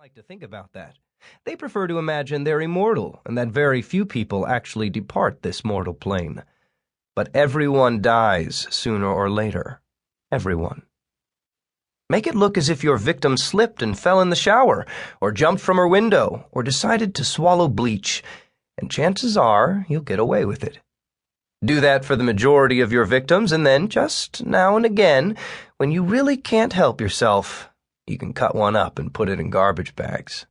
like to think about that. They prefer to imagine they're immortal and that very few people actually depart this mortal plane. But everyone dies sooner or later. Everyone. Make it look as if your victim slipped and fell in the shower, or jumped from her window, or decided to swallow bleach, and chances are you'll get away with it. Do that for the majority of your victims, and then, just now and again, when you really can't help yourself, you can cut one up and put it in garbage bags.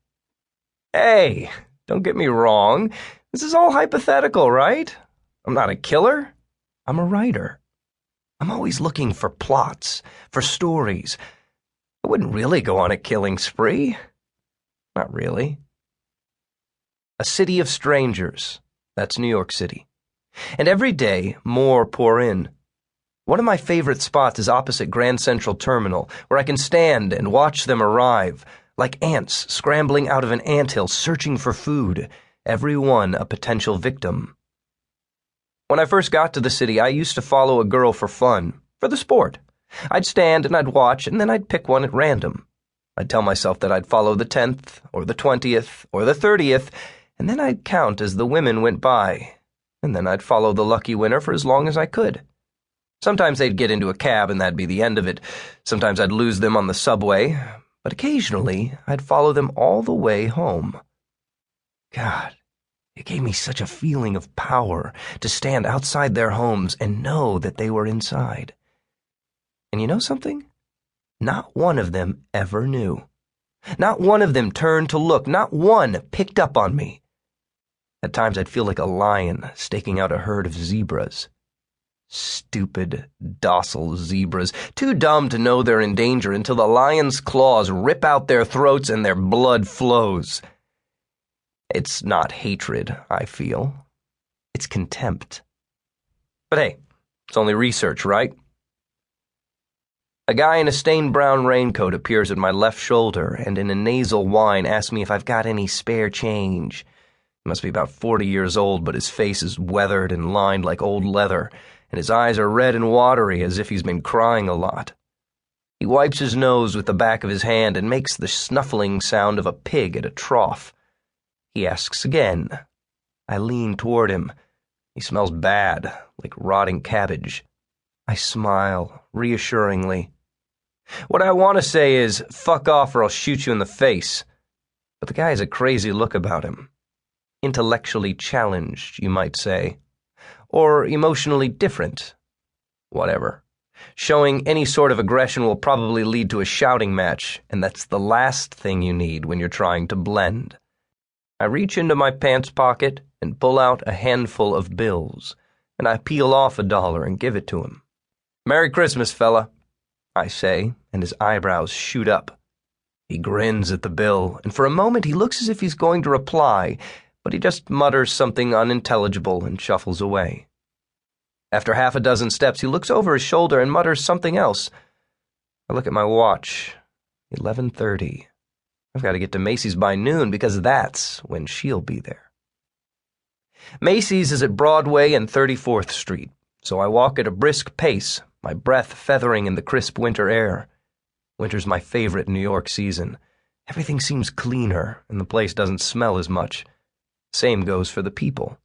Hey, don't get me wrong. This is all hypothetical, right? I'm not a killer. I'm a writer. I'm always looking for plots, for stories. I wouldn't really go on a killing spree. Not really. A city of strangers. That's New York City. And every day, more pour in. One of my favorite spots is opposite Grand Central Terminal, where I can stand and watch them arrive, like ants scrambling out of an anthill searching for food, every one a potential victim. When I first got to the city, I used to follow a girl for fun, for the sport. I'd stand and I'd watch, and then I'd pick one at random. I'd tell myself that I'd follow the 10th, or the 20th, or the 30th, and then I'd count as the women went by, and then I'd follow the lucky winner for as long as I could. Sometimes they'd get into a cab and that'd be the end of it. Sometimes I'd lose them on the subway, but occasionally I'd follow them all the way home. God, it gave me such a feeling of power to stand outside their homes and know that they were inside. And you know something? Not one of them ever knew. Not one of them turned to look. Not one picked up on me. At times I'd feel like a lion staking out a herd of zebras. Stupid, docile zebras, too dumb to know they're in danger until the lion's claws rip out their throats and their blood flows. It's not hatred, I feel. It's contempt. But hey, it's only research, right? A guy in a stained brown raincoat appears at my left shoulder and in a nasal whine asks me if I've got any spare change. He must be about 40 years old, but his face is weathered and lined like old leather, and his eyes are red and watery as if he's been crying a lot. He wipes his nose with the back of his hand and makes the snuffling sound of a pig at a trough. He asks again. I lean toward him. He smells bad, like rotting cabbage. I smile, reassuringly. What I want to say is, fuck off or I'll shoot you in the face. But the guy has a crazy look about him. Intellectually challenged, you might say. Or emotionally different. Whatever. Showing any sort of aggression will probably lead to a shouting match, and that's the last thing you need when you're trying to blend. I reach into my pants pocket and pull out a handful of bills, and I peel off $1 and give it to him. Merry Christmas, fella, I say, and his eyebrows shoot up. He grins at the bill, and for a moment he looks as if he's going to reply, but he just mutters something unintelligible and shuffles away. After half a dozen steps, he looks over his shoulder and mutters something else. I look at my watch. 11:30. I've got to get to Macy's by noon because that's when she'll be there. Macy's is at Broadway and 34th Street, so I walk at a brisk pace, my breath feathering in the crisp winter air. Winter's my favorite New York season. Everything seems cleaner, and the place doesn't smell as much. Same goes for the people.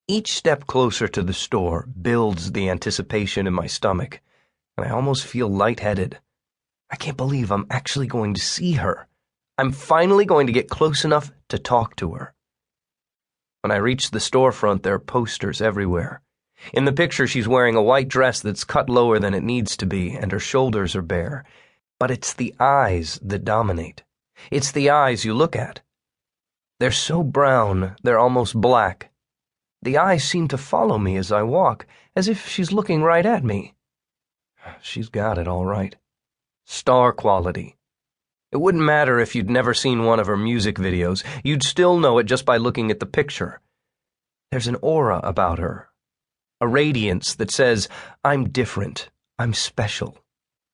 Each step closer to the store builds the anticipation in my stomach, and I almost feel lightheaded. I can't believe I'm actually going to see her. I'm finally going to get close enough to talk to her. When I reach the storefront, there are posters everywhere. In the picture, she's wearing a white dress that's cut lower than it needs to be, and her shoulders are bare. But it's the eyes that dominate. It's the eyes you look at. They're so brown, they're almost black. The eyes seem to follow me as I walk, as if she's looking right at me. She's got it all right. Star quality. It wouldn't matter if you'd never seen one of her music videos. You'd still know it just by looking at the picture. There's an aura about her. A radiance that says, I'm different, I'm special.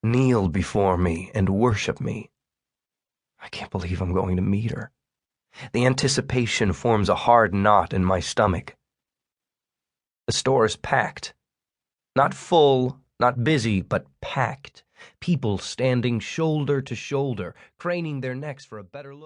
Kneel before me and worship me. I can't believe I'm going to meet her. The anticipation forms a hard knot in my stomach. The store is packed. Not full, not busy, but packed. People standing shoulder to shoulder, craning their necks for a better look.